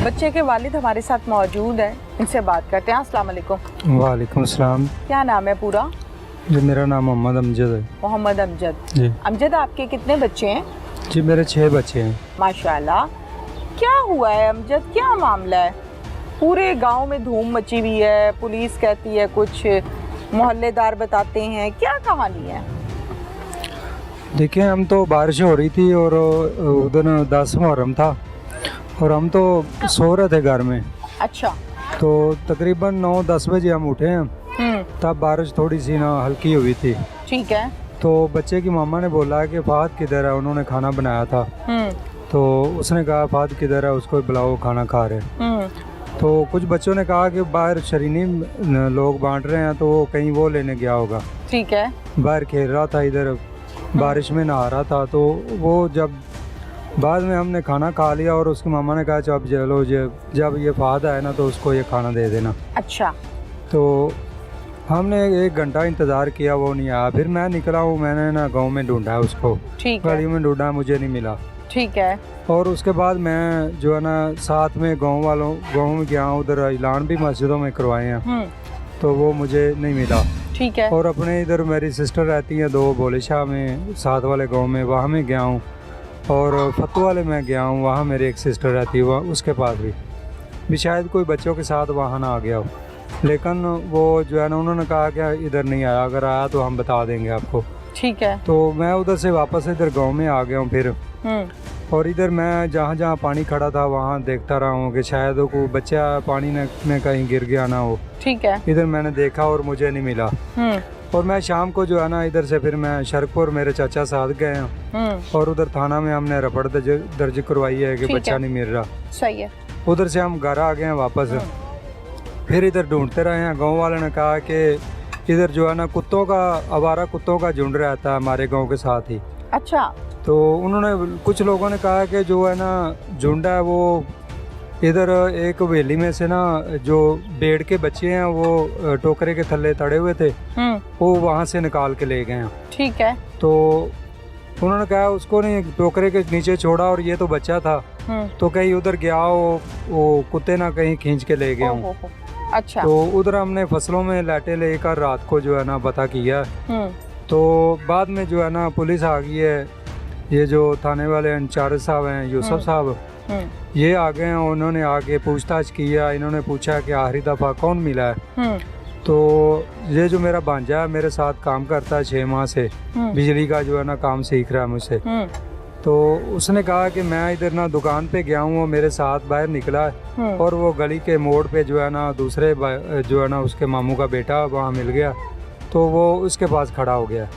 बच्चे के वालिद हमारे साथ मौजूद हैं, इनसे बात करते हैं। अस्सलाम वालेकुम। वालेकुम सलाम। क्या नाम है पूरा? जी मेरा नाम मोहम्मद अमजद है। मोहम्मद अमजद जी। अमजद, आपके कितने बच्चे हैं? जी मेरे 6 बच्चे हैं। माशाल्लाह। क्या हुआ है अमजद, क्या मामला है? पूरे गांव में धूम मची हुई है, पुलिस कहती है कुछ, मोहल्लेदार बताते हैं, क्या कहानी है? देखिए हम तो बारिश हो रही थी और उधर 10 मुहर्रम था और हम तो सो रहे थे घर में। अच्छा। तो तकरीबन 9-10 बजे हम उठे हैं, तब बारिश थोड़ी सी ना हल्की हुई थी। ठीक है। तो बच्चे की मामा ने बोला कि फाहद किधर है, उन्होंने खाना बनाया था। तो उसने कहा फाहद किधर है, उसको बुलाओ खाना खा रहे। तो कुछ बच्चों ने कहा कि बाहर शरीनी लोग बांट रहे हैं, तो वो कहीं वो लेने गया होगा। ठीक है। बाहर खेल रहा था, इधर बारिश में नहा रहा था। तो वो जब बाद में हमने खाना खा लिया और उसकी मामा ने कहा जब चलो जब ये फाहद आए ना तो उसको ये खाना दे देना। अच्छा। तो हमने 1 घंटा इंतज़ार किया, वो नहीं आया। फिर मैं निकला हूँ, मैंने ना गांव में ढूंढा उसको, गली में ढूंढा, मुझे नहीं मिला। ठीक है। और उसके बाद मैं जो है ना साथ में गांव में गया, उधर ऐलान भी मस्जिदों में करवाए हैं, तो वो मुझे नहीं मिला। ठीक है। और अपने इधर मेरी सिस्टर रहती हैं 2 बोले शाह में, साथ वाले गांव में, वहाँ में गया हूँ। और फतू वाले में गया हूँ, वहाँ मेरी एक सिस्टर रहती है, वहाँ उसके पास भी शायद कोई बच्चों के साथ वहाँ ना आ गया हो। लेकिन वो जो है ना उन्होंने कहा कि इधर नहीं आया, अगर आया तो हम बता देंगे आपको। ठीक है। तो मैं उधर से वापस इधर गांव में आ गया हूँ फिर। और इधर मैं जहाँ जहाँ पानी खड़ा था वहाँ देखता रहा हूँ कि शायद कोई बच्चा पानी में कहीं गिर गया ना हो। ठीक है। इधर मैंने देखा और मुझे नहीं मिला। और मैं शाम को जो है ना इधर से फिर मैं शरकपुर मेरे चाचा साथ गए हैं और उधर थाना में हमने रपड़ दर्ज करवाई है कि बच्चा नहीं मिल रहा। सही है। उधर से हम घर आ गए हैं वापस। फिर इधर ढूंढते रहे हैं। गाँव वाले ने कहा कि इधर जो है ना आवारा कुत्तों का झुंड रहता है हमारे गाँव के साथ ही। अच्छा। तो उन्होंने कुछ लोगों ने कहा कि जो है ना झुंड है वो इधर एक हवेली में से ना जो भेड़ के बच्चे हैं वो टोकरे के थल्ले तड़े हुए थे, वो वहाँ से निकाल के ले गए हैं। ठीक है। तो उन्होंने कहा उसको नहीं टोकरे के नीचे छोड़ा और ये तो बच्चा था, तो कहीं उधर गया वो कुत्ते ना कहीं खींच के ले गए हों। अच्छा। तो उधर हमने फसलों में लाटे लेकर रात को जो है ना पता किया। तो बाद में जो है ना पुलिस आ गई है, ये जो थाने वाले इंचार्ज साहब हैं यूसुफ साहब, ये आ गए हैं। उन्होंने आके पूछताछ किया, इन्होंने पूछा कि आखिरी दफ़ा कौन मिला है। तो ये जो मेरा भांजा है मेरे साथ काम करता है 6 माह से, बिजली का जो है ना काम सीख रहा है मुझसे। तो उसने कहा कि मैं इधर ना दुकान पे गया हूँ, वो मेरे साथ बाहर निकला है और वो गली के मोड़ पे जो है ना दूसरे जो है ना उसके मामू का बेटा वहाँ मिल गया, तो वो उसके पास खड़ा हो गया।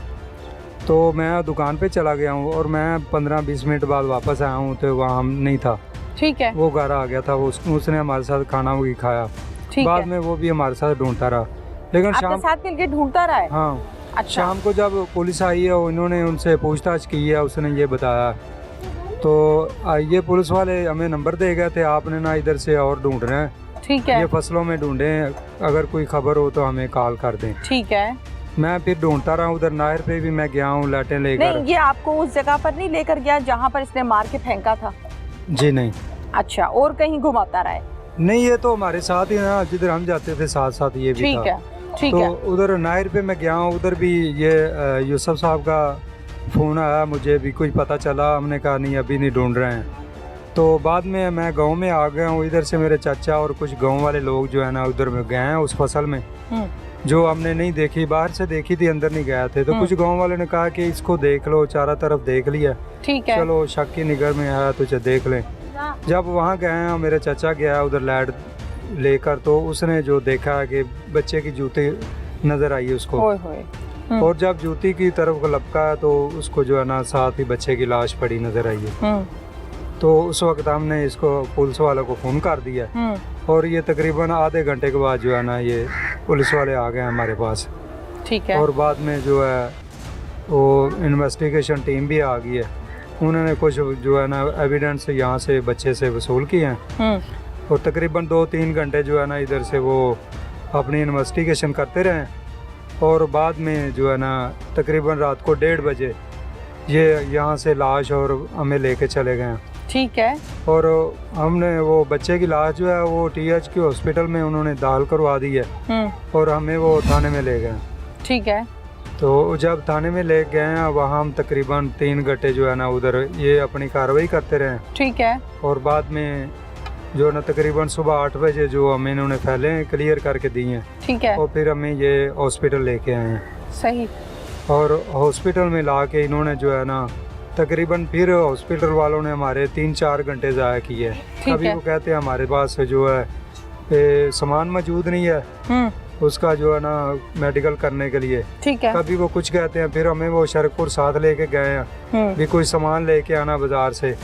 तो मैं दुकान पे चला गया हूँ और मैं 15-20 मिनट बाद वापस आया हूँ, तो वहाँ हम नहीं था। ठीक है। वो घर आ गया था, उसने हमारे साथ खाना भी खाया। बाद में वो भी हमारे साथ ढूंढता रहा, लेकिन शाम साथ मिलके ढूंढता रहा है। हाँ। अच्छा। शाम को जब पुलिस आई है इन्होंने उनसे पूछताछ की है, उसने ये बताया। तो ये पुलिस वाले हमें नंबर दे गए थे, आपने ना इधर से और ढूंढ रहे हैं। ठीक है। ये फसलों में ढूंढे, अगर कोई खबर हो तो हमें कॉल कर दें। ठीक है। मैं फिर ढूंढता रहा हूँ, उधर नायर पे भी मैं गया हूँ लाटें लेकर। नहीं, ये आपको उस जगह पर नहीं लेकर गया जहाँ पर इसने मार के फेंका था? जी नहीं। अच्छा, और कहीं घुमाता रहा है? नहीं, ये तो हमारे साथ ही ना, जिधर हम जाते थे साथ साथ ये भी था। ठीक है। ठीक तो है। उधर नायर पे मैं गया हूँ, उधर भी ये यूसुफ साहब का फ़ोन आया, मुझे भी कुछ पता चला। हमने कहा नहीं अभी नहीं ढूंढ रहे हैं। तो बाद में मैं गांव में आ गया हूँ, इधर से मेरे चाचा और कुछ गांव वाले लोग जो है ना उधर में गए हैं उस फसल में, जो हमने नहीं देखी, बाहर से देखी थी, अंदर नहीं गए थे। तो कुछ गांव वाले ने कहा कि इसको देख लो, चारों तरफ देख लिया। ठीक है। चलो शक की निगाह में आया तो देख लें। जब वहाँ गए हैं, मेरे चाचा गया उधर लाइट लेकर, तो उसने जो देखा कि बच्चे की जूती नजर आई उसको। और जब जूती की तरफ को लपका तो उसको जो है ना साथ ही बच्चे की लाश पड़ी नजर आई है। तो उस वक्त हमने इसको पुलिस वालों को फ़ोन कर दिया और ये तकरीबन आधे घंटे के बाद जो है ना ये पुलिस वाले आ गए हमारे पास। ठीक है। और बाद में जो है वो इन्वेस्टिगेशन टीम भी आ गई है, उन्होंने कुछ जो है ना एविडेंस यहाँ से बच्चे से वसूल किए हैं और तकरीबन 2-3 घंटे जो है ना इधर से वो अपनी इन्वेस्टिगेशन करते रहे। और बाद में जो है ना तकरीबन रात को 1:30 बजे ये यहाँ से लाश और हमें लेके चले गए हैं। ठीक है। और हमने वो बच्चे की लाश जो है वो TH के हॉस्पिटल में उन्होंने दाखिल करवा दी है और हमें वो थाने में ले गए। ठीक है। तो जब थाने में ले गए हैं वहाँ हम तकरीबन 3 घंटे जो है ना उधर ये अपनी कार्रवाई करते रहे। ठीक है। और बाद में जो ना तकरीबन सुबह 8 बजे जो हमें इन्होंने फाइलें क्लियर करके दी हैं। ठीक है। और फिर हमें ये हॉस्पिटल लेके आए हैं। सही। और हॉस्पिटल में ला के इन्होंने जो है ना तकरीबन फिर हॉस्पिटल वालों ने हमारे 3-4 घंटे ज़ाया किए। कभी वो कहते हैं हमारे पास जो है सामान मौजूद नहीं है उसका जो है ना मेडिकल करने के लिए। ठीक है। कभी वो कुछ कहते हैं। फिर हमें वो शरकपुर साथ लेके गए हैं भी कोई सामान लेके आना बाजार से।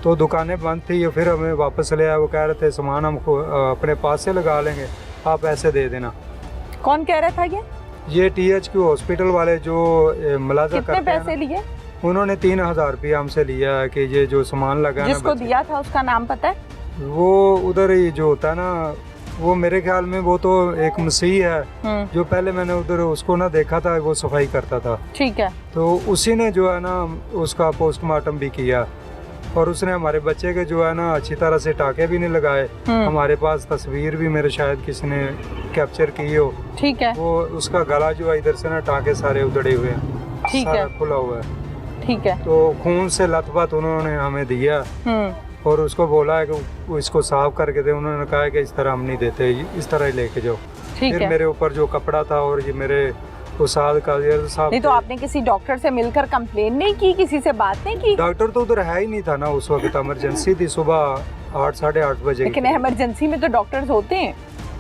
तो दुकानें बंद थी। फिर हमें वापस ले आए। वो कह रहे थे सामान हम अपने पास से लगा लेंगे, आप ऐसे दे देना। कौन कह रहा था ये TH के हॉस्पिटल वाले जो मुलाजा कितने करते हैं पैसे लिए? उन्होंने 3000 रुपया हमसे लिया है कि ये जो सामान लगा है जिसको दिया था उसका नाम पता है? वो उधर ही जो होता है ना वो मेरे ख्याल में वो तो एक मसीह है जो पहले मैंने उधर उसको ना देखा था, वो सफाई करता था। ठीक है। तो उसी ने जो है ना उसका पोस्टमार्टम भी किया और उसने हमारे बच्चे के जो है ना अच्छी तरह से टाके भी नहीं लगाए। हमारे पास तस्वीर भी मेरे शायद किसी ने कैप्चर की हो। ठीक है। वो उसका गला जो है इधर से ना टाके सारे उधड़े हुए हैं। ठीक है। खुला हुआ है। ठीक है। तो खून से लथपथ उन्होंने हमें दिया और उसको बोला है कि वो इसको साफ करके दे। उन्होंने कहा है कि इस तरह हम नहीं देते, इस तरह ही लेके जाओ। फिर मेरे ऊपर जो कपड़ा था और ये मेरे उसाद का साहब। नहीं तो आपने किसी डॉक्टर से मिलकर कंप्लेन नहीं की, किसी से बात नहीं की? डॉक्टर तो उधर है ही नहीं था ना उस वक्त, इमरजेंसी थी सुबह 8-8:30 बजे। लेकिन इमरजेंसी में तो डॉक्टर्स होते हैं।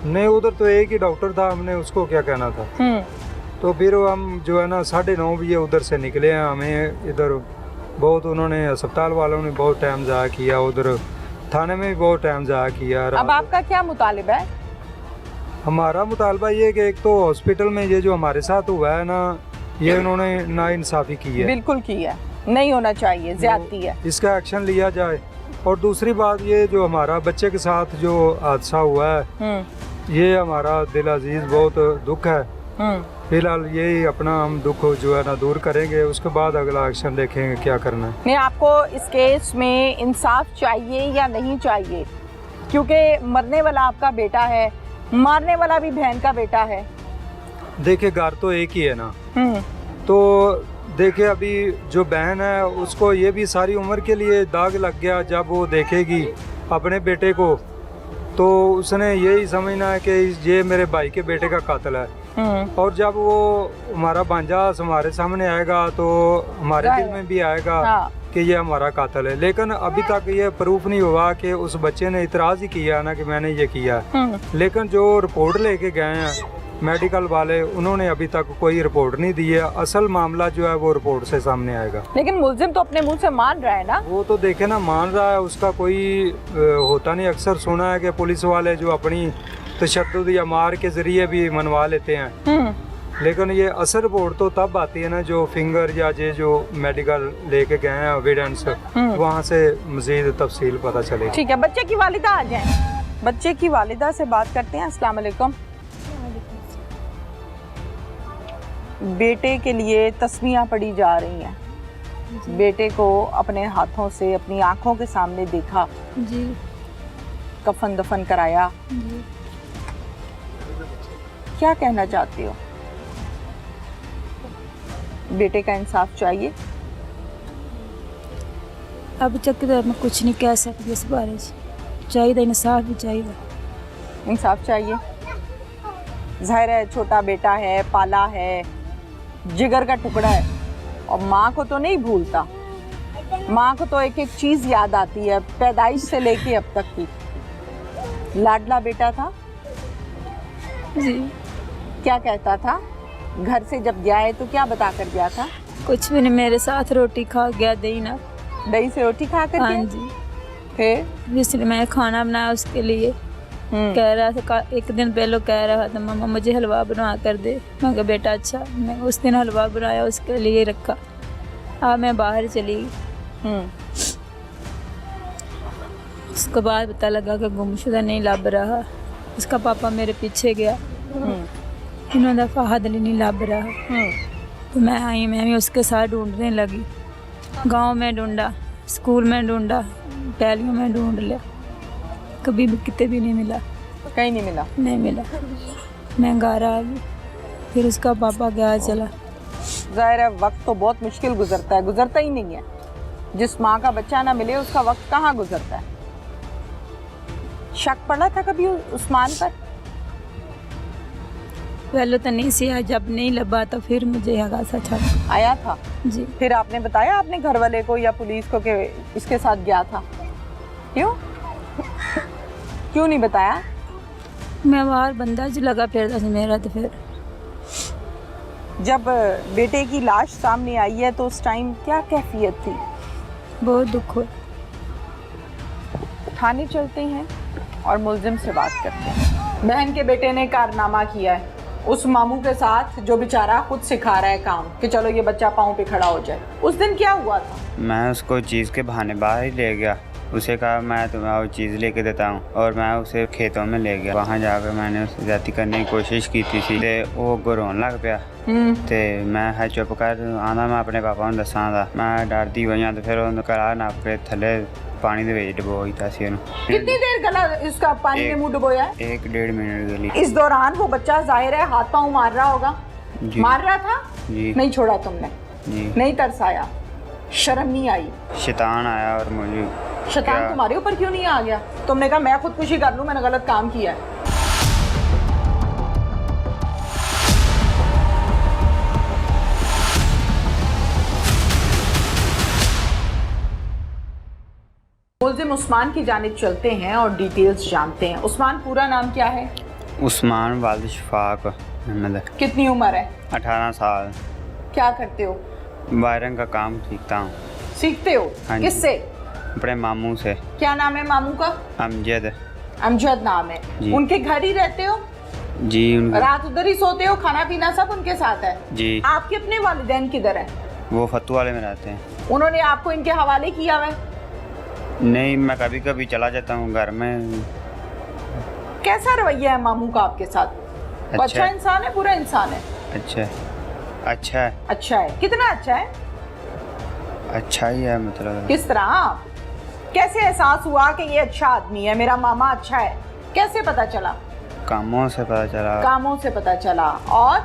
नहीं उधर तो एक ही डॉक्टर था, हमने उसको क्या कहना था। तो फिर हम जो है ना 9:30 बजे उधर से निकले हैं। हमें इधर बहुत उन्होंने अस्पताल वालों ने बहुत टाइम ज़ाया किया, उधर थाने में भी बहुत टाइम ज़ाया किया। अब आपका क्या मुतालिबा है? हमारा मुतालबा ये कि एक तो हॉस्पिटल में ये जो हमारे साथ हुआ है ना ये उन्होंने नाइंसाफ़ी की है। बिल्कुल की है, नहीं होना चाहिए, ज्यादती है। इसका एक्शन लिया जाए। और दूसरी बात ये जो हमारा बच्चे के साथ जो हादसा हुआ है ये हमारा दिल अजीज बहुत दुख है। फिलहाल यही अपना हम दुख जो है ना दूर करेंगे, उसके बाद अगला एक्शन देखेंगे क्या करना है। नहीं, आपको इस केस में इंसाफ चाहिए या नहीं चाहिए? क्योंकि मरने वाला आपका बेटा है, मारने वाला भी बहन का बेटा है। देखिए घर तो एक ही है ना। तो देखिए अभी जो बहन है उसको ये भी सारी उम्र के लिए दाग लग गया। जब वो देखेगी अपने बेटे को तो उसने यही समझना है कि ये मेरे भाई के बेटे का कातिल है। और जब वो हमारा भांजा हमारे सामने आएगा तो हमारे दिल में भी आएगा कि ये हमारा कातिल है। लेकिन अभी तक ये प्रूफ नहीं हुआ कि उस बच्चे ने इतराज़ ही किया ना कि मैंने ये किया। लेकिन जो रिपोर्ट लेके गए हैं मेडिकल वाले उन्होंने अभी तक कोई रिपोर्ट नहीं दी है। असल मामला जो है वो रिपोर्ट से सामने आएगा। लेकिन मुल्जिम तो अपने मुंह से मान रहा है ना। वो तो देखे ना मान रहा है, उसका कोई होता नहीं। अक्सर सुना है कि पुलिस वाले जो अपनी तशद्दुद या मार के जरिए भी मनवा लेते हैं। लेकिन ये असल रिपोर्ट तो तब आती है ना जो फिंगर या ये जो मेडिकल लेके गए हैं एविडेंस, वहाँ से मजीद तफसील पता चलेगी। ठीक है, बच्चे की वालिदा आ जाए। बच्चे की वालिदा से बात करते हैं। अस्सलाम वालेकुम। बेटे के लिए तस्वीरें पड़ी जा रही हैं। बेटे को अपने हाथों से अपनी आंखों के सामने देखा जी, कफन दफन कराया जी। क्या कहना चाहती हो? बेटे का इंसाफ चाहिए? अब तक तो मैं कुछ नहीं कह सकती इस बारे में। चाहिए इंसाफ भी चाहिए। इंसाफ चाहिए। ज़ाहिर है छोटा बेटा है, पाला है, जिगर का टुकड़ा है और माँ को तो नहीं भूलता। माँ को तो एक एक चीज़ याद आती है पैदाइश से लेके अब तक की। लाडला बेटा था जी। क्या कहता था? घर से जब गया है तो क्या बता कर गया था? कुछ भी नहीं, मेरे साथ रोटी खा गया। दही से रोटी खा कर? हाँ जी। फिर इसलिए मैं खाना बनाया उसके लिए। कह रहा था एक दिन पहले कह रहा था मम्मा मुझे हलवा बना कर दे। मैं कहा बेटा अच्छा। मैं उस दिन हलवा बनाया उसके लिए रखा। मैं बाहर चली गई। उसके बाद पता लगा कि गुमशुदा नहीं लभ रहा। उसका पापा मेरे पीछे गया। इन्होंने फहद नहीं लभ रहा। तो मैं आई, मैं भी उसके साथ ढूंढने लगी। गांव में ढूंढा, स्कूल में ढूंढा, पहलियों में ढूंढ लिया, कभी भी कितने भी नहीं मिला, कहीं नहीं मिला। नहीं मिला। मैं घर आ गई, फिर उसका पापा गया चला। जाहिर है वक्त तो बहुत मुश्किल गुजरता है, गुजरता ही नहीं है। जिस माँ का बच्चा ना मिले उसका वक्त कहाँ गुजरता है। शक पड़ा था कभी उस्मान पर? पहले तो नहीं सिया, जब नहीं लगा तो फिर मुझे हगा सा छक आया था जी। फिर आपने बताया अपने घर वाले को या पुलिस को कि इसके साथ गया था? क्यों क्यों नहीं बताया? मैं बाहर बंदा जो लगा फिरता था मेरा, तो फिर जब बेटे की लाश सामने आई है तो उस टाइम क्या कैफियत थी? बहुत दुख हुआ। थाने चलते हैं और मुलजिम से बात करते हैं। बहन के बेटे ने कारनामा किया है उस मामू के साथ जो बेचारा खुद सिखा रहा है काम कि चलो ये बच्चा पाँव पे खड़ा हो जाए। उस दिन क्या हुआ था? मैं उसको चीज़ के बहाने बाहर ही ले गया। उसे कहा मैं तुम्हें वो चीज़ लेके देता हूँ, और मैं उसे खेतों में ले गया। वहाँ जाकर मैंने उसे ज्यादती करने की कोशिश की थी ते वो रोन लग पिया ते मैं है चुप कर आना, मैं अपने पापा को दसा था। मैं डरती हुई तो फिर उन्होंने करा नप के थले पानी दे विच डबो दिता सी उन्हें। कितनी देर गला इसका पानी में मुंह डुबोया है? 1-1.5 मिनट के लिए। इस दौरान वो बच्चा जाहिर है हाथ पाँव मार रहा होगा। जी। मार रहा था जी। नहीं छोड़ा तुमने? जी। नहीं तरसाया? शर्म नहीं आई? शैतान आया और मुझे शैतान तुम्हारे ऊपर क्यों नहीं आ गया? तुमने कहा मैं खुदकुशी कर लूं, मैंने गलत काम किया है। मुलजिम उस्मान की जानिब चलते हैं और डिटेल्स जानते हैं। उस्मान पूरा नाम क्या है? उस्मान वालिद शफाक अहमद। कितनी उम्र है? 18 साल। क्या करते हो? वायरिंग का काम सीखता हूँ। सीखते हो? हाँ जी। किससे? अपने मामू से। क्या नाम है मामू का? अमजद। अमजद नाम है। जी। उनके घर ही रहते हो? जी। उनका रात उधर ही सोते हो? खाना पीना सब उनके साथ है? जी। आपके अपने वालिदैन किधर है? वो फतू वाले में रहते हैं। उन्होंने आपको इनके हवाले किया हुआ है? नहीं, मैं कभी कभी चला जाता हूँ घर में। कैसा रवैया है मामू का आपके साथ? वो अच्छा है। इंसान है? बुरा इंसान है? अच्छा है। अच्छा है। अच्छा है। कितना अच्छा है? अच्छा ही है मतलब। किस तरह? कैसे एहसास हुआ कि ये अच्छा आदमी है, मेरा मामा अच्छा है? कैसे पता चला? कामों से पता चला। कामों से पता चला। और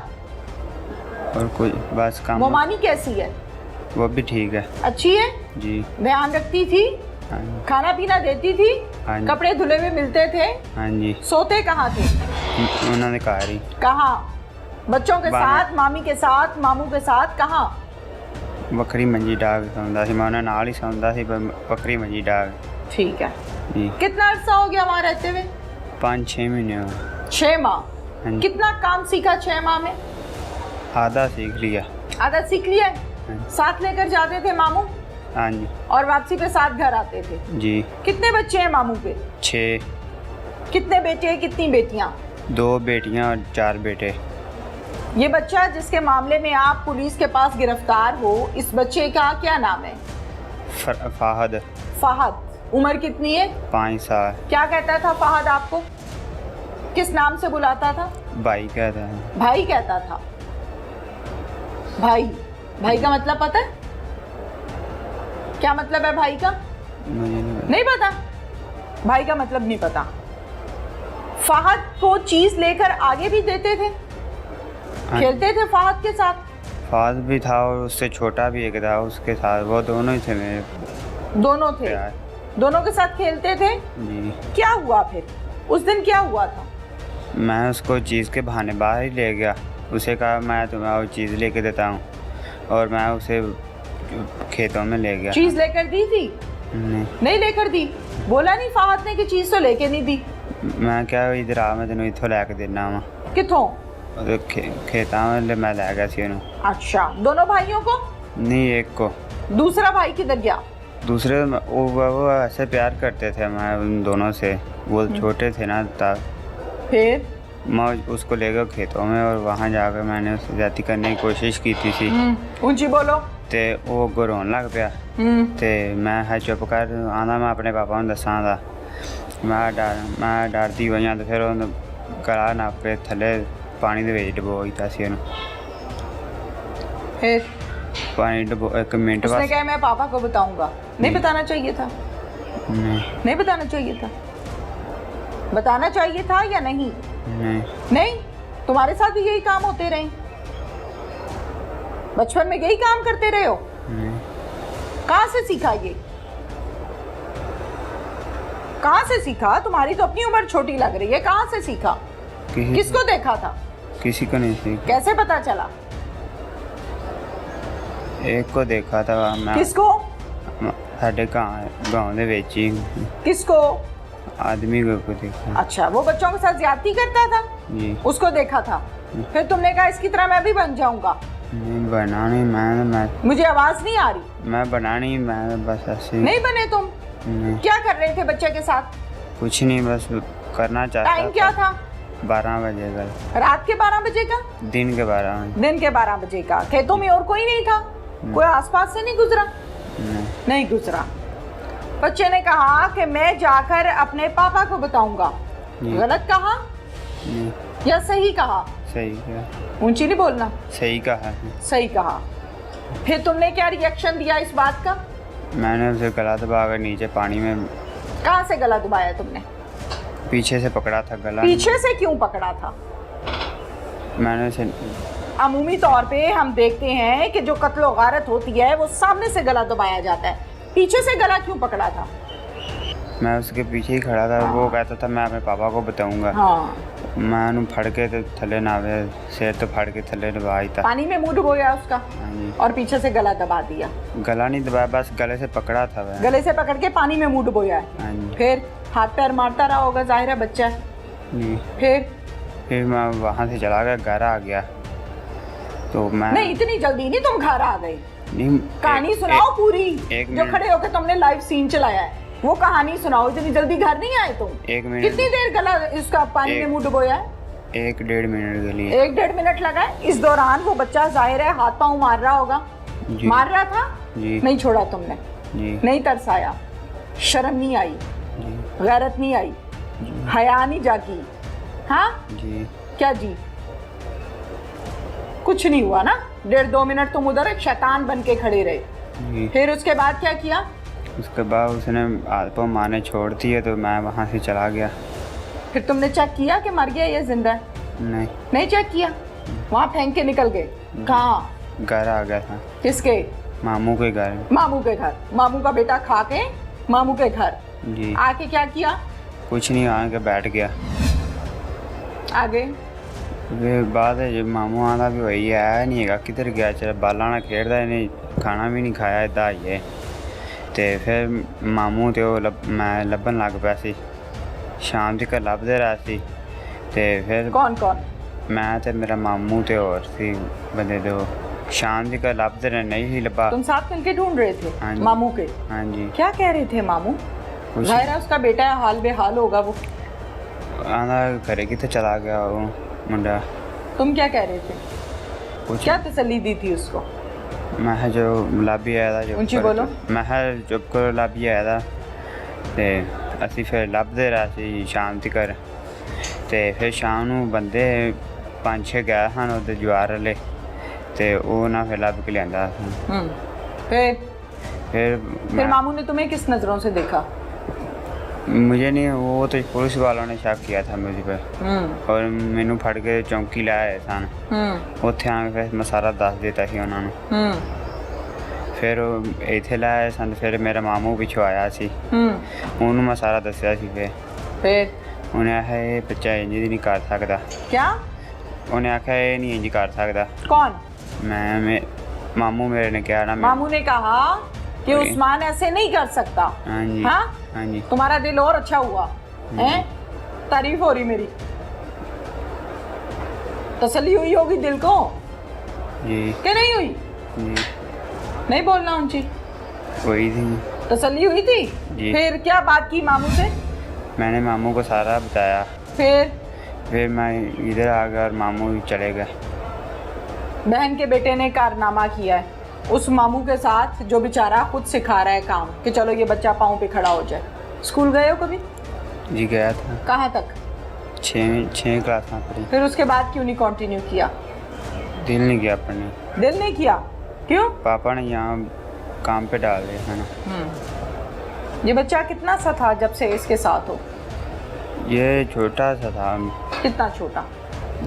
कुछ बस काम। मोमानी कैसी है? वो भी ठीक है। अच्छी है? जी। ध्यान रखती थी? हाँ जी। खाना पीना देती थी? हाँ जी। कपड़े धुले हुए मिलते थे? हाँ जी। सोते कहाँ थे? उन्होंने कहा ही कहाँ? बच्चों के बाहर। साथ, मामी के साथ, मामू के साथ? कहाँ? बकरी मंजी डाग सौंदा सी, मैं उन्हें नाल ही सौंदा सी, बकरी मंजी डाग। ठीक है। जी। कितना अरसा हो गया वहाँ रहते हुए? 5-6 महीने हो गए। 6 माह। हाँ जी। कितना काम सीखा 6 माह में? आधा सीख लिया। आधा सीख लिया है? हाँ जी। साथ लेकर जाते थे मामू हाँ जी। और वापसी पे साथ घर आते थे? जी। कितने बच्चे हैं मामू के? 6। कितने बेटे कितनी बेटियां? 2 बेटियां और 4 बेटे। ये बच्चा जिसके मामले में आप पुलिस के पास गिरफ्तार हो, इस बच्चे का क्या नाम है? फाहद। फहद। उम्र कितनी है? 5 साल। क्या कहता था फहद आपको? किस नाम से बुलाता था? भाई कहता है। भाई कहता था। भाई। भाई का मतलब पता है? क्या मतलब है भाई का? मुझे नहीं नहीं पता? भाई का मतलब नहीं पता। फहद को चीज लेकर आगे भी देते थे? हाँ। खेलते थे फहद के साथ? फाद भी था और उससे छोटा भी एक था उसके साथ, वो दोनों ही थे मेरे दोनों थे? प्यार। दोनों के साथ खेलते थे? जी। क्या हुआ फिर? उस दिन क्या हुआ था? मैं उसको चीज़ के बहाने बाहर ही ले गया। उसे कहा मैं तुम्हें वो चीज़ लेके देता हूँ, और मैं उसे खेतों में ले गया। चीज लेकर दी थी? नहीं लेकर दी? बोला नहीं फहद ने कि चीज तो लेके नहीं दी? मैं क्या इधर आ, मैं तेन इतों लैके देना वा। किथों? खेतां में मैं लै गया सी उन्हें। अच्छा, दोनों भाइयों को? नहीं, एक को। दूसरा भाई किधर गया? दूसरे वो ऐसे प्यार करते थे मैं उन दोनों से, वो छोटे थे ना तब। फिर? मैं उसको ले गया खेतों में और वहाँ जाकर मैंने उससे ज्यादती करने की कोशिश की थी। ऊंची बोलो। ते वो रोन लग पिया ते मैं है चुप कर आना, मैं अपने पापा को दसा था। मैं डरती हुई तो फिर उन्होंने गला नप के थले पानी दे विच डबो दिता सी उन्हें। फिर? पानी डबो 1 मिनट उसने बाद। कहा मैं पापा को बताऊंगा? नहीं बताना चाहिए था? नहीं बताना चाहिए था? बताना चाहिए था या नहीं? नहीं। तुम्हारे साथ भी यही काम होते रहे? बचपन में यही काम करते रहे हो? कहाँ से सीखा ये? कहाँ से सीखा? तुम्हारी तो अपनी उम्र छोटी लग रही है, कहाँ से सीखा? किसको देखा था? किसी को नहीं सीखा। कैसे पता चला? एक को देखा था मैं। किसको? साढ़े गाँव दे विच ही किसको? आदमी को देखा। अच्छा, वो बच्चों के साथ ज्यादती करता था? जी। उसको देखा था, फिर तुमने कहा इसकी तरह मैं भी बन जाऊंगा? नहीं बना नहीं, मैं मुझे आवाज नहीं आ रही। मैं बना नहीं, मैं बस ऐसे। नहीं बने तुम? नहीं। क्या कर रहे थे बच्चे के साथ? कुछ नहीं, बस करना चाहता। टाइम क्या था? 12 बजे का। रात के 12 बजे का? दिन के 12 बजे। दिन के 12 बजे का। खेतों में और कोई नहीं था? कोई आसपास से नहीं गुजरा? नहीं गुजरा। बच्चे ने कहा कि मैं जाकर अपने पापा को बताऊंगा। गलत कहा या सही कहा? सही कहा। ऊंची नहीं बोलना। सही कहा। सही कहा। फिर तुमने क्या रिएक्शन दिया इस बात का? मैंने उसे गला दबाकर नीचे पानी में। कहाँ से गला दबाया तुमने? पीछे से पकड़ा था गला। पीछे से क्यों पकड़ा था? मैंने उसे। अमूमी तौर पे हम देखते हैं कि जो कत्ल और गारत होती है वो सामने से गला दबाया जाता है, पीछे से गला क्यों पकड़ा था? मैं उसके पीछे ही खड़ा था। वो कहता था मैं अपने पापा को बताऊंगा। हाँ। मैं उन्हें फड़ के तो थले नावे, सिर तो फड़ के थले दबाई था। पानी में मुंह डुबोया उसका और पीछे से गला दबा दिया। गला नहीं दबाया, बस गले से पकड़ा था वह। गले से पकड़ के पानी में मुंह डुबोया है। फिर हाथ पैर मारता रहा होगा, जाहिर है बच्चा है। फिर मैं वहाँ से चला गया, घर आ गया। तो मैं नहीं, इतनी जल्दी नहीं तुम घर आ गए। नहीं, कहानी सुनाओ पूरी। एक जो खड़े होकर तुमने लाइव सीन चलाया है वो कहानी सुनाओ। इतनी जल्दी घर नहीं आए तुम? 1 मिनट। कितनी देर गला इसका पानी में मुंह डुबोया है? 1-1.5 मिनट के लिए। 1-1.5 मिनट लगा है। इस दौरान वो बच्चा जाहिर है हाथ पांव मार रहा होगा। मार रहा था? जी। नहीं छोड़ा तुमने? जी। नहीं तरसाया? शर्म नहीं आई? गैरत नहीं आई? हया नहीं जागी? हाँ जी। क्या जी? कुछ नहीं हुआ ना? 1.5-2 मिनट तुम उधर एक शैतान बन के खड़े रहे। फिर उसके बाद क्या किया? उसके बाद उसने हाथ पाँव मारने छोड़ दिए तो मैं वहाँ से चला गया। फिर तुमने चेक किया कि मर गया या जिंदा है? नहीं चेक किया? वहाँ फेंक के निकल गए? कहाँ? घर आ गया था। किसके? मामू के घर। मामू के घर। मामू का बेटा खा के मामू के घर। जी। आके क्या किया? कुछ नहीं, आके बैठ गया। आगे फिर बाद जब मामू आंदा भी वही आया नहीं है, किधर गया? चल बाला ना खेड़दा नहीं, खाना भी नहीं खाया इदा ही है। तो फिर मामू तो मैं लभन लग पाया सी, शाम तक लभदे रहा सी। ते फिर कौन कौन? मैं ते मेरा मामू ते और सी बंदे दो। शाम तक लभदे रहे, नहीं ही लभा। तुम साथ मिलके ढूंढ रहे थे? हाँ जी। मामू के? हाँ जी। क्या कह रहे थे मामू? जाहिर है उसका बेटा है, हाल बेहाल होगा वो। आंदा घरे किथे चला गया वो मुंडा। तुम क्या कह रहे थे? कुछ क्या तसल्ली दी थी उसको? मैं जो लाभी आया था, ऊंची बोलो। मैं जब को लाभी आया था ते ਅਸੀਂ फिर ਲੱਭਦੇ रहा ਸੀ शाम तक। ਤੇ फिर शाम ਨੂੰ ਬੰਦੇ 5-6 ਗਏ ਹਨ ਉਹਦੇ ਜਵਾਰ ਵਾਲੇ ਤੇ ਉਹ ਨਾ फिर ਲੱਭ के ਲਿਆਂਦਾ। फिर मामू ने तुम्हें किस नजरों से देखा? मुझे नहीं, वो तो पुलिस वालों ने शक किया था मुझे पर और मैनू फड़ के चौंकी लाए सन। ਉੱਥੇ ਆ ਕੇ ਫਿਰ ਮੈਂ ਸਾਰਾ ਦੱਸ ਦਿੱਤਾ ਸੀ ਉਹਨਾਂ ਨੂੰ। ਫਿਰ ਇੱਥੇ ਲਾਏ ਸਨ। ਫਿਰ ਮੇਰਾ ਮਾਮੂ ਪਿੱਛੋਂ ਆਇਆ ਸੀ, ਉਹਨੂੰ ਮੈਂ ਸਾਰਾ ਦੱਸਿਆ ਸੀ। ਫਿਰ ਉਹਨੇ ਆਖਿਆ ਇਹ ਬੱਚਾ ਇੰਜ ਨਹੀਂ ਕਰ ਸਕਦਾ। क्या? ਉਹਨੇ ਆਖਿਆ ਇਹ ਨਹੀਂ ਇੰਜ ਕਰ ਸਕਦਾ। कौन? मैं मामू मेरे ने कहा ना। मामू ने कहा कि उस्मान ऐसे नहीं कर सकता। हाँ जी। हाँ? हाँ जी। तुम्हारा दिल और अच्छा हुआ है? तारीफ हो रही मेरी? तसल्ली हुई होगी दिल को जी। कि नहीं हुई? जी। नहीं बोलना ऊंची। वही थी। तसल्ली हुई थी? जी। फिर क्या बात की मामू से? मैंने मामू को सारा बताया। फिर मैं इधर आ गया और मामू चले गए। बहन के बेटे ने कारनामा किया है उस मामू के साथ जो बेचारा खुद सिखा रहा है काम कि चलो ये बच्चा पाँव पे खड़ा हो जाए। स्कूल गए हो कभी? जी गया था। कहाँ तक? 6 क्लास पढ़ी। फिर उसके बाद क्यों नहीं कंटिन्यू किया? दिल नहीं किया पढ़ने। दिल नहीं किया? क्यों? पापा ने यहाँ काम पे डाल दिया है ना। ये बच्चा कितना सा था जब से इसके साथ हो? ये छोटा सा था, कितना छोटा?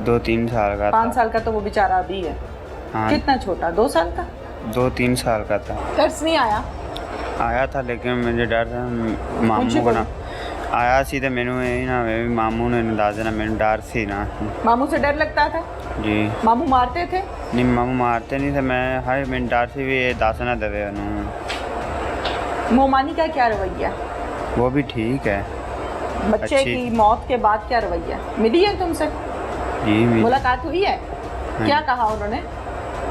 2-3 साल का 5 था। साल का तो वो बेचारा अभी है। हाँ, कितना छोटा? 2 साल का? 2-3 साल का था। तरस नहीं आया? आया था लेकिन मुझे डर था मामू को ना आया सी तो मैनू यही ना होवे भी मामू ने दस देना, मैनू डर सी ना। मामू से डर लगता था? जी मामू मारते थे? नहीं, मामू मारते नहीं थे, मैं हाय मैनू डर सी भी ये दस ना देवे उन्होंने। मोमानी का क्या रवैया? वो भी ठीक है। बच्चे अच्छी। की मौत के बाद क्या रवैया? मिली है तुमसे? जी मुलाकात हुई है? क्या कहा उन्होंने?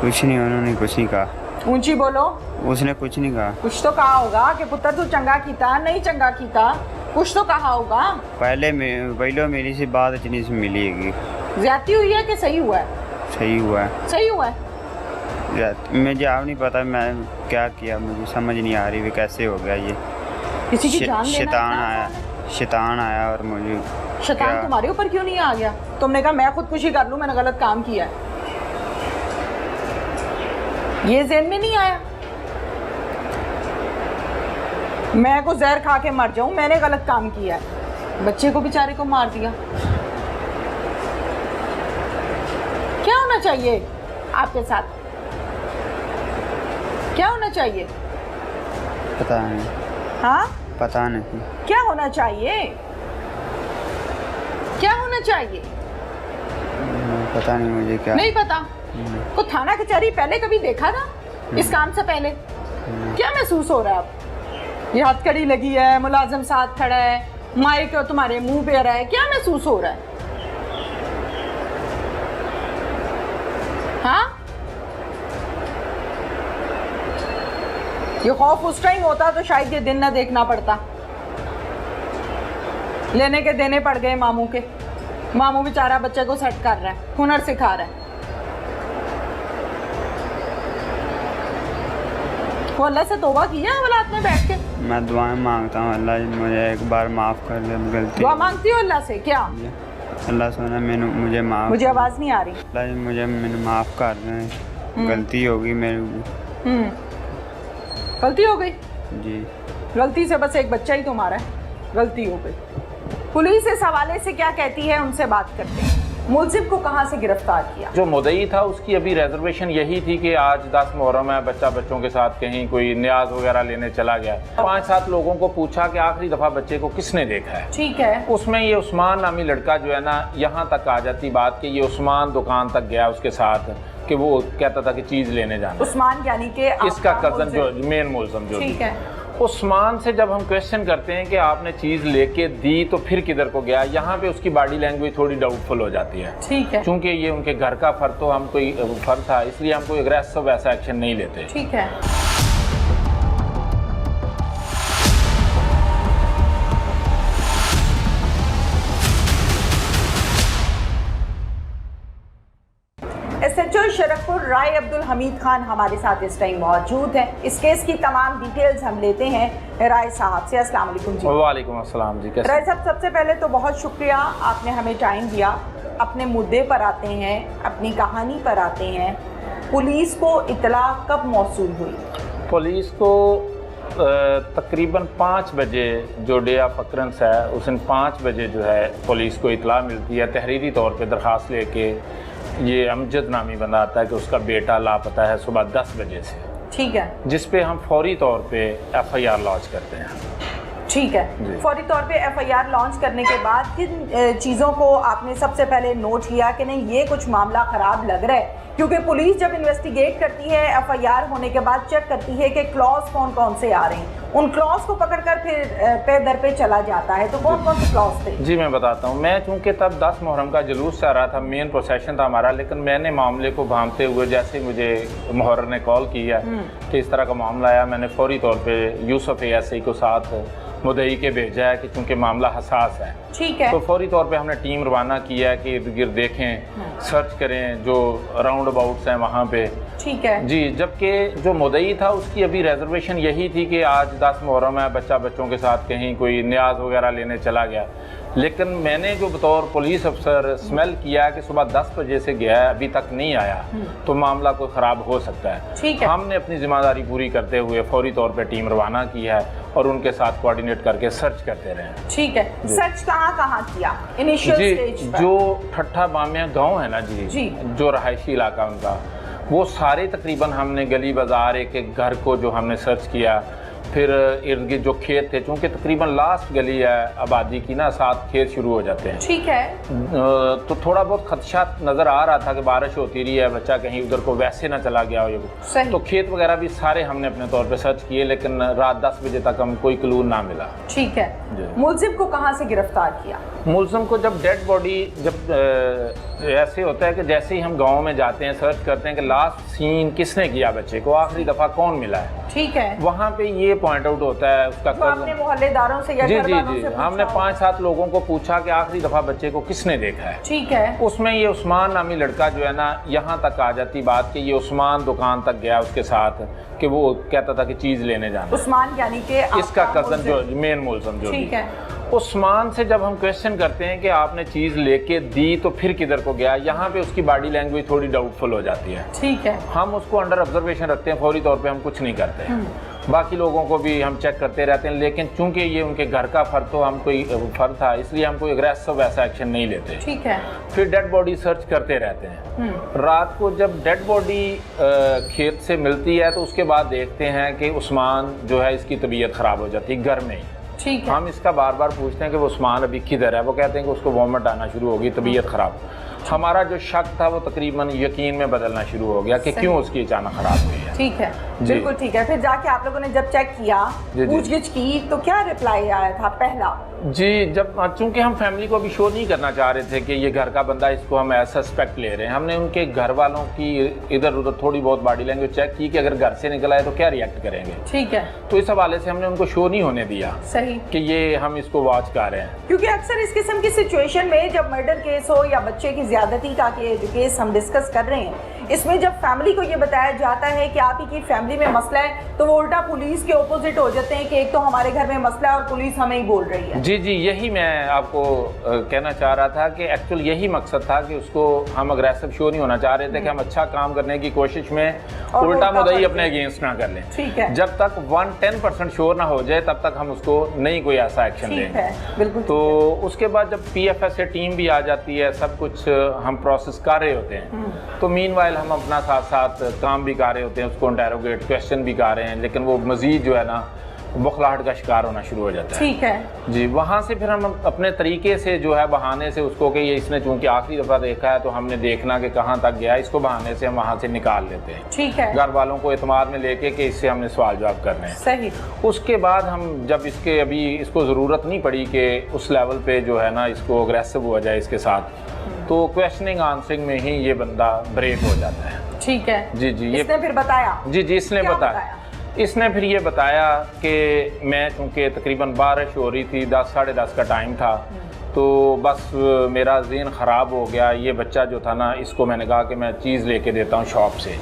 कुछ नहीं, उन्होंने कुछ नहीं कहा। ऊंची बोलो। उसने कुछ नहीं कहा। कुछ तो कहा होगा कि पुत्र तू चंगा कीता नहीं चंगा कीता, कुछ तो कहा होगा। पहले मेरी से बात इतनी से मिली है। ज्यादती हुई है कि सही हुआ है? सही हुआ है। सही हुआ है। मुझे आप नहीं पता मैं क्या किया, मुझे समझ नहीं आ रही भी कैसे हो गया ये। किसी की जान लेना शैतान इतना आया, आसान है? शैतान आया और मुझे शैतान क्या- तुम्हारे ऊपर क्यों नहीं आ गया? तुमने कहा मैं खुदकुशी कर लूं, मैंने गलत काम किया है। ये ज़हन में नहीं आया मैं को जहर खा के मर जाऊं, मैंने गलत काम किया है? बच्चे को बेचारे को मार दिया। क्या होना चाहिए आपके साथ? क्या होना चाहिए? पता नहीं, हाँ, पता नहीं क्या होना चाहिए? क्या होना चाहिए? पता नहीं मुझे क्या। नहीं पता? को थाना कचहरी पहले कभी देखा था इस काम से पहले? क्या महसूस हो रहा है अब? ये हथकड़ी लगी है, मुलाजिम साथ खड़ा है, माइक तुम्हारे मुंह पे रहा है, क्या महसूस हो रहा है? हाँ, ये खौफ उस टाइम होता तो शायद ये दिन ना देखना पड़ता। लेने के देने पड़ गए मामू के। मामू बेचारा बच्चे को सेट कर रहा है, हुनर सिखा रहा है। वो अल्लाह से तौबा किया औलाद में बैठ के? मैं दुआएं मांगता हूँ, अल्लाह मुझे एक बार माफ़ कर दे गलती। दुआ मांगती हो अल्लाह से? क्या? अल्लाह सोना मुझे माफ़, मुझे आवाज़ नहीं आ रही। अल्लाह मैंने माफ़ कर दे, गलती होगी मेरी। गलती हो गई? जी गलती से बस एक बच्चा ही तुम्हारा है, गलती हो गई। पुलिस इस हवाले से क्या कहती है, उनसे बात करते हैं। मुलजिम को कहाँ से गिरफ्तार किया? जो मुद्दई था उसकी अभी रिजर्वेशन यही थी कि आज 10 मुहर्रम है, बच्चों के साथ कहीं कोई न्याज वगैरह लेने चला गया। 5-7 लोगों को पूछा कि आखिरी दफ़ा बच्चे को किसने देखा है। ठीक है। उसमें ये उस्मान नामी लड़का जो है ना, यहाँ तक आ जाती बात कि ये उस्मान दुकान तक गया उसके साथ, कि वो कहता था कि चीज़ लेने जाना। उस्मान यानी कि इसका आपका कज़न जो मुलजिम। मेन मुलजिम जो ठीक है। उस्मान से जब हम क्वेश्चन करते हैं कि आपने चीज़ लेके दी तो फिर किधर को गया, यहाँ पे उसकी बॉडी लैंग्वेज थोड़ी डाउटफुल हो जाती है। ठीक है। चूँकि ये उनके घर का फर्द तो हम कोई फर्द था, इसलिए हम कोई एग्रेसिव ऐसा एक्शन नहीं लेते। ठीक है। SHO शरफपुर राय अब्दुल हमीद खान हमारे साथ इस टाइम मौजूद है। इस केस की तमाम डिटेल्स हम लेते हैं राय साहब से। अस्सलाम वालेकुम जी। वालेकुम अस्सलाम जी, कैसे? राय साहब, सबसे पहले तो बहुत शुक्रिया, आपने हमें टाइम दिया। अपने मुद्दे पर आते हैं, अपनी कहानी पर आते हैं। पुलिस को इतला कब मौसूल हुई? पुलिस को तकरीबन 5 बजे जो डे ऑफ अक्रंस है उस दिन 5 बजे जो है पुलिस को इतला मिलती है। तहरीरी तौर पे दरख्वास्त लेके ये अमजद नामी बंदा आता है कि उसका बेटा लापता है सुबह 10 बजे से। ठीक है। जिस पे हम फौरी तौर पे FIR लॉन्च करते हैं। ठीक है। फौरी तौर पे FIR लॉन्च करने के बाद किन चीज़ों को आपने सबसे पहले नोट किया कि नहीं ये कुछ मामला ख़राब लग रहा है? क्योंकि पुलिस जब इन्वेस्टिगेट करती है, FIR होने के बाद चेक करती है कि क्लॉज कौन कौन से आ रहे हैं, उन क्लॉज को पकड़कर फिर पे दर पे चला जाता है। तो कौन कौन से क्लॉज थे? जी मैं बताता हूँ। मैं चूँकि तब 10 मुहर्रम का जुलूस से आ रहा था, मेन प्रोसेशन था हमारा, लेकिन मैंने मामले को भांपते हुए जैसे ही मुझे मुहर्र ने कॉल किया कि इस तरह का मामला आया, मैंने फौरी तौर पे यूसुफ ASI को साथ मुद्दई के भेजा है कि चूँकि मामला हसास है। ठीक है। तो फौरी तौर पे हमने टीम रवाना किया है कि इर्द गिर्द देखें, सर्च करें जो राउंड अबाउट्स हैं वहाँ पे। ठीक है जी। जबकि जो मुद्दई था उसकी अभी रिजर्वेशन यही थी कि आज 10 मुहर्रम है, बच्चों के साथ कहीं कोई न्याज वगैरह लेने चला गया। लेकिन मैंने जो बतौर पुलिस अफसर स्मेल किया कि सुबह 10 बजे से गया है अभी तक नहीं आया, तो मामला कोई ख़राब हो सकता है। ठीक है। हमने अपनी जिम्मेदारी पूरी करते हुए फौरी तौर पे टीम रवाना की है और उनके साथ कोऑर्डिनेट करके सर्च करते रहे। ठीक है, सर्च कहाँ किया इनिशियल जी, स्टेज पर? जो ठट्ठा बामिया गांव है ना जी, जो रहायशी इलाका उनका, वो सारे तकरीबन हमने गली बाजार एक एक घर को जो हमने सर्च किया, फिर इर्द गिर्द जो खेत थे, चूँकि तकरीबन लास्ट गली है आबादी की ना, 7 खेत शुरू हो जाते हैं। ठीक है। तो थोड़ा बहुत खदशा नज़र आ रहा था कि बारिश होती रही है, बच्चा कहीं उधर को वैसे ना चला गया हो। सही। तो खेत वगैरह भी सारे हमने अपने तौर पे सर्च किए, लेकिन रात 10 बजे तक हम कोई क्लू ना मिला। ठीक है। मुलजिम को कहाँ से गिरफ्तार किया? मुलजिम को जब डेड बॉडी, जब ऐसे होता है कि जैसे ही हम गांव में जाते हैं, सर्च करते हैं कि लास्ट सीन किसने किया बच्चे को, आखिरी दफ़ा कौन मिला है, ठीक है, वहाँ पे ये पॉइंट आउट होता है उसका तो आपने मोहल्लेदारों से या जी घर जी वालों जी से हमने पूछा? 5-7 लोगों को पूछा कि आखिरी दफ़ा बच्चे को किसने देखा है। ठीक है। उसमें ये उस्मान नामी लड़का जो है ना, यहाँ तक आ जाती बात कि ये उस्मान दुकान तक गया उसके साथ, कि वो कहता था कि चीज़ लेने जाना। उस्मान यानी कि इसका कज़न जो मेन मुलज़िम जो ठीक है। उस्मान से जब हम क्वेश्चन करते हैं कि आपने चीज़ लेके दी तो फिर किधर को गया, यहाँ पे उसकी बॉडी लैंग्वेज थोड़ी डाउटफुल हो जाती है। ठीक है। हम उसको अंडर ऑब्जर्वेशन रखते हैं, फौरी तौर पे हम कुछ नहीं करते हैं। बाकी लोगों को भी हम चेक करते रहते हैं, लेकिन चूंकि ये उनके घर का फर्द, तो हम कोई फर्द था, इसलिए हम कोई एग्रेसिव वैसा एक्शन नहीं लेते। ठीक है। फिर डेड बॉडी सर्च करते रहते हैं। रात को जब डेड बॉडी खेत से मिलती है तो उसके बाद देखते हैं कि उस्मान जो है, इसकी तबीयत ख़राब हो जाती है घर में ही। ठीक है। हम इसका बार बार पूछते हैं कि वो उस्मान अभी किधर है, वो कहते हैं कि उसको वॉमिट आना शुरू होगी, तबीयत ख़राब। हमारा जो शक था वो तकरीबन यकीन में बदलना शुरू हो गया कि क्यों उसकी अचानक ख़राब हुई है। ठीक है, बिल्कुल ठीक है। फिर जाके आप लोगों ने जब चेक किया, पूछगिछ की, तो क्या रिप्लाई आया था पहला? जी, जब चूंकि हम फैमिली को अभी शो नहीं करना चाह रहे थे कि ये घर का बंदा, इसको हम एज सस्पेक्ट ले रहे हैं, हमने उनके घर वालों की इधर उधर थोड़ी बहुत बॉडी लैंग्वेज चेक की कि अगर घर से निकला है तो क्या रिएक्ट करेंगे। ठीक है। तो इस हवाले से हमने उनको शो नहीं होने दिया। सही। कि ये हम इसको वॉच कर रहे हैं, क्योंकि अक्सर इस किस्म की सिचुएशन में जब मर्डर केस हो या बच्चे की ज्यादती का जो केस हम डिस्कस कर रहे हैं, इसमें जब फैमिली को ये बताया जाता है कि आप ही की फैमिली में मसला है, तो वो उल्टा पुलिस के ऑपोजिट हो जाते हैं कि एक तो हमारे घर में मसला है और पुलिस हमें ही बोल रही है। जी जी, यही मैं आपको कहना चाह रहा था कि एक्चुअल यही मकसद था कि उसको हम अग्रेसिव शो नहीं होना चाह रहे थे कि हम अच्छा काम करने की कोशिश में उल्टा मुद्दई अपने अगेंस्ट ना कर लें। ठीक है। जब तक 110% श्योर ना हो जाए तब तक हम उसको नहीं कोई ऐसा एक्शन लेंगे। बिल्कुल। तो उसके बाद जब PFS से टीम भी आ जाती है, सब कुछ हम प्रोसेस कर रहे होते हैं, तो मीनवाइल हम अपना साथ साथ काम भी कर रहे होते हैं, उसको इंटेरोगेट क्वेश्चन भी कर रहे हैं, लेकिन वो मजीद जो है ना बुखलाहट का शिकार होना शुरू हो जाता है। ठीक है जी, वहाँ से फिर हम अपने तरीके से जो है बहाने से उसको कि ये इसने चूंकि आखिरी दफ़ा देखा है तो हमने देखना कि कहाँ तक गया, इसको बहाने से हम वहाँ से निकाल लेते हैं। ठीक है। घर वालों को एतमाद में लेके कि इससे हमने सवाल जवाब करने हैं। सही। उसके बाद हम जब इसके अभी इसको ज़रूरत नहीं पड़ी कि उस लेवल पे जो है ना इसको अग्रेसिव हुआ जाए इसके साथ, तो क्वेश्चनिंग आंसरिंग में ही ये बंदा ब्रेक हो जाता है। ठीक है। जी जी, इसने फिर बताया? जी जी, इसने बताया। इसने फिर ये बताया कि मैं चूँकि तकरीबन बारिश हो रही थी, 10 साढ़े 10 का टाइम था, तो बस मेरा ज़हन ख़राब हो गया। ये बच्चा जो था ना, इसको मैंने कहा कि मैं चीज़ लेके देता हूँ शॉप से।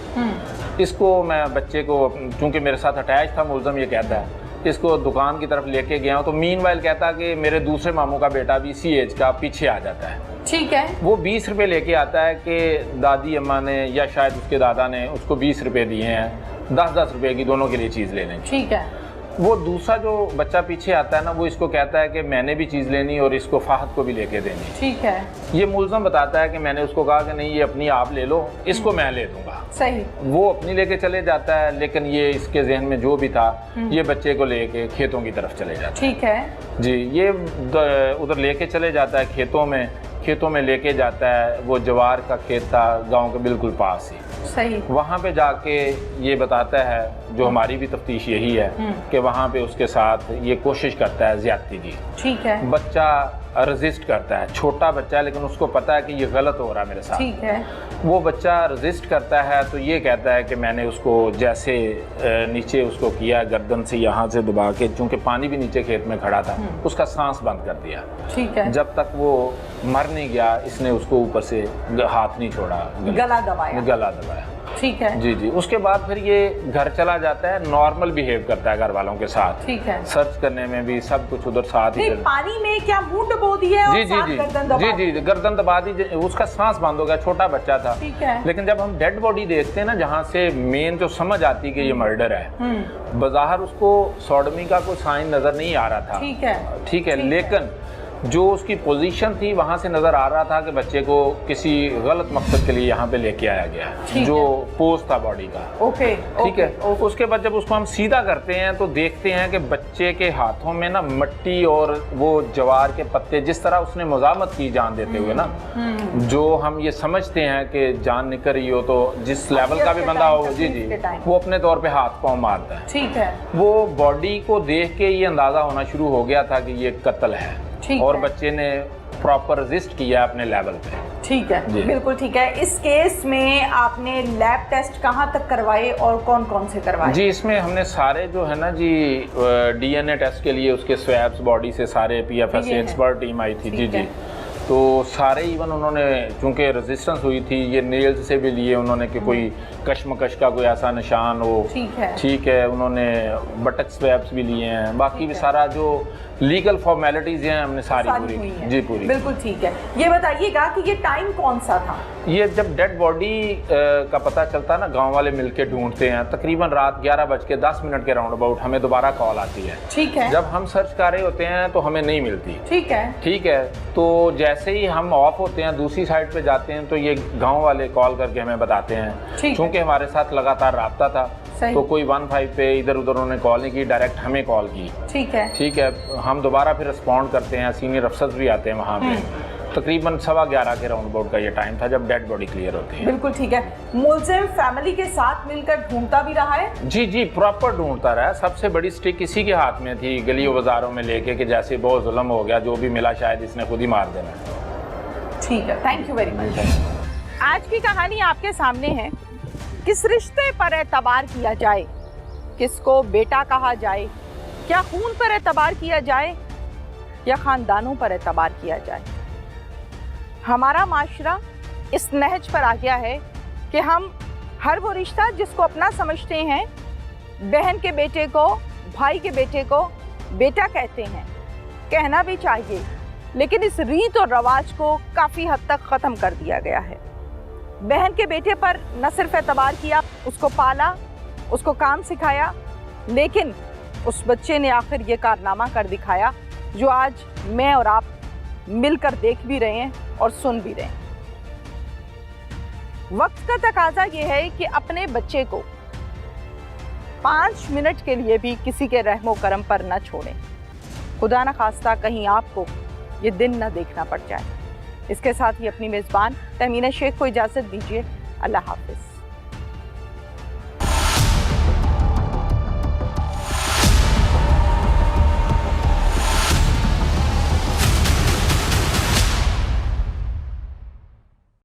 इसको मैं बच्चे को, चूँकि मेरे साथ अटैच था मुलज़म, ये कहता है, इसको दुकान की तरफ लेके गया हूँ, तो मीनवाइल कहता कि मेरे दूसरे मामू का बेटा भी इसी एज का पीछे आ जाता है। ठीक है। वो 20 रुपये लेके आता है कि दादी अम्मा ने या शायद उसके दादा ने उसको 20 रुपये दिए हैं, 10-10 रुपये की दोनों के लिए चीज़ लेने। ठीक है। वो दूसरा जो बच्चा पीछे आता है ना, वो इसको कहता है कि मैंने भी चीज़ लेनी और इसको फाहद को भी लेके देनी। ठीक है। ये मुलज़म बताता है कि मैंने उसको कहा कि नहीं, ये अपनी आप ले लो, इसको मैं ले दूंगा। सही। वो अपनी लेके चले जाता है, लेकिन ये इसके जहन में जो भी था, ये बच्चे को लेके खेतों की तरफ चले जाता है। ठीक है। जी, ये उधर लेके चले जाता है खेतों में लेके जाता है। वो जवार का खेत था गांव के बिल्कुल पास ही। सही। वहाँ पे जाके ये बताता है, जो हमारी भी तफ्तीश यही है कि वहाँ पे उसके साथ ये कोशिश करता है ज़्यादती की। ठीक है। बच्चा रेजिस्ट करता है, छोटा बच्चा है, लेकिन उसको पता है कि ये गलत हो रहा है मेरे साथ। ठीक है। वो बच्चा रेजिस्ट करता है, तो ये कहता है कि मैंने उसको जैसे नीचे उसको किया, गर्दन से यहाँ से दबा के, चूँकि पानी भी नीचे खेत में खड़ा था, उसका सांस बंद कर दिया। ठीक है। जब तक वो मर नहीं गया, इसने उसको ऊपर से हाथ नहीं छोड़ा, गला दबाया। ठीक है जी जी। उसके बाद फिर ये घर चला जाता है, नॉर्मल बिहेव करता है घर वालों के साथ, ठीक है। सर्च करने में भी सब कुछ उधर साथ ही नहीं, पानी में क्या मुंह डुबो दिया और जी जी साथ जी गर्दन दबा जी जी गर्दन दबा दी, उसका सांस बंद हो गया, छोटा बच्चा था। ठीक है। लेकिन जब हम डेड बॉडी देखते हैं ना, जहाँ से मेन जो समझ आती है कि ये मर्डर है, बाहर उसको सॉडमी का कोई साइन नजर नहीं आ रहा था। ठीक है ठीक है, लेकिन जो उसकी पोजीशन थी वहां से नजर आ रहा था कि बच्चे को किसी गलत मकसद के लिए यहाँ पे लेके आया गया है, जो पोज था बॉडी का। ओके ठीक है। उसके बाद जब उसको हम सीधा करते हैं तो देखते हैं कि बच्चे के हाथों में ना मिट्टी और वो जवार के पत्ते, जिस तरह उसने मुजामत की जान देते हुए ना, जो हम ये समझते हैं कि जान निकल रही हो तो जिस लेवल का भी बंदा हो, जी जी, वो अपने तौर पे हाथ पाँव मारता है। ठीक है। वो बॉडी को देख के ये अंदाजा होना शुरू हो गया था कि ये कत्ल है, और बच्चे ने प्रॉपर रेजिस्ट किया अपने लेवल पे। ठीक है, बिल्कुल ठीक है। इस केस में आपने लैब टेस्ट कहाँ तक करवाए और कौन कौन से करवाए? जी, इसमें हमने सारे जो है ना जी, डीएनए टेस्ट के लिए उसके स्वैब्स बॉडी से सारे पीएफएस से एक्सपर्ट टीम आई थी। जी जी। तो सारे इवन उन्होंने, चूंकि रेजिस्टेंस हुई थी, ये नेल्स से भी लिए उन्होंने कि कोई कश्मकश का कोई ऐसा निशान हो। ठीक है। उन्होंने बटक स्वैब्स भी लिए हैं, बाकी भी सारा जो लीगल फॉर्मेलिटीज हैं हमने सारी पूरी की। जी पूरी। बिल्कुल ठीक है। ये बताइएगा कि ये टाइम कौन सा था? ये जब डेड बॉडी का पता चलता है ना, गांव वाले मिलके ढूंढते हैं, तकरीबन रात 11:10 के राउंड अबाउट हमें दोबारा कॉल आती है। ठीक है। जब हम सर्च कर रहे होते हैं तो हमें नहीं मिलती। ठीक है। ठीक है। तो जैसे ही हम ऑफ होते हैं, दूसरी साइड पे जाते हैं, तो ये गांव वाले कॉल करके हमें बताते हैं, क्योंकि हमारे साथ लगातार राब्ता था, तो कोई 15 पे इधर उधर उन्होंने कॉल नहीं की, डायरेक्ट हमें कॉल की। ठीक है। ठीक है। हम दोबारा फिर रिस्पॉन्ड करते हैं, सीनियर अफसर्स भी आते हैं वहाँ पे। तकरीबन 11:15 के राउंड अबाउट का ये टाइम था जब डेड बॉडी क्लियर होती है। बिल्कुल ठीक है। मुलजिम फैमिली के साथ मिलकर ढूंढता भी रहा है? जी जी, प्रॉपर ढूंढता रहा। सबसे बड़ी स्टिक इसी के हाथ में थी, गलियों बाजारों में लेके, कि जैसे बहुत जुल्म हो गया, जो भी मिला शायद इसने खुद ही मार देना। ठीक है, थैंक यू वेरी मच। आज की कहानी आपके सामने है। किस रिश्ते पर एतबार किया जाए, किसको बेटा कहा जाए, क्या खून पर एतबार किया जाए या खानदानों पर एतबार किया जाए? हमारा माशरा इस नहज पर आ गया है कि हम हर वो रिश्ता जिसको अपना समझते हैं, बहन के बेटे को, भाई के बेटे को बेटा कहते हैं। कहना भी चाहिए, लेकिन इस रीत और रवाज को काफ़ी हद तक ख़त्म कर दिया गया है। बहन के बेटे पर न सिर्फ एतबार किया, उसको पाला, उसको काम सिखाया, लेकिन उस बच्चे ने आखिर ये कारनामा कर दिखाया जो आज मैं और आप मिलकर देख भी रहे हैं और सुन भी रहे हैं। वक्त का तकाजा ये है कि अपने बच्चे को 5 मिनट के लिए भी किसी के रहमो करम पर न छोड़ें। खुदा न खास्ता कहीं आपको ये दिन न देखना पड़ जाए। इसके साथ ही अपनी मेज़बान तहमीना शेख को इजाज़त दीजिए। अल्लाह हाफिज़।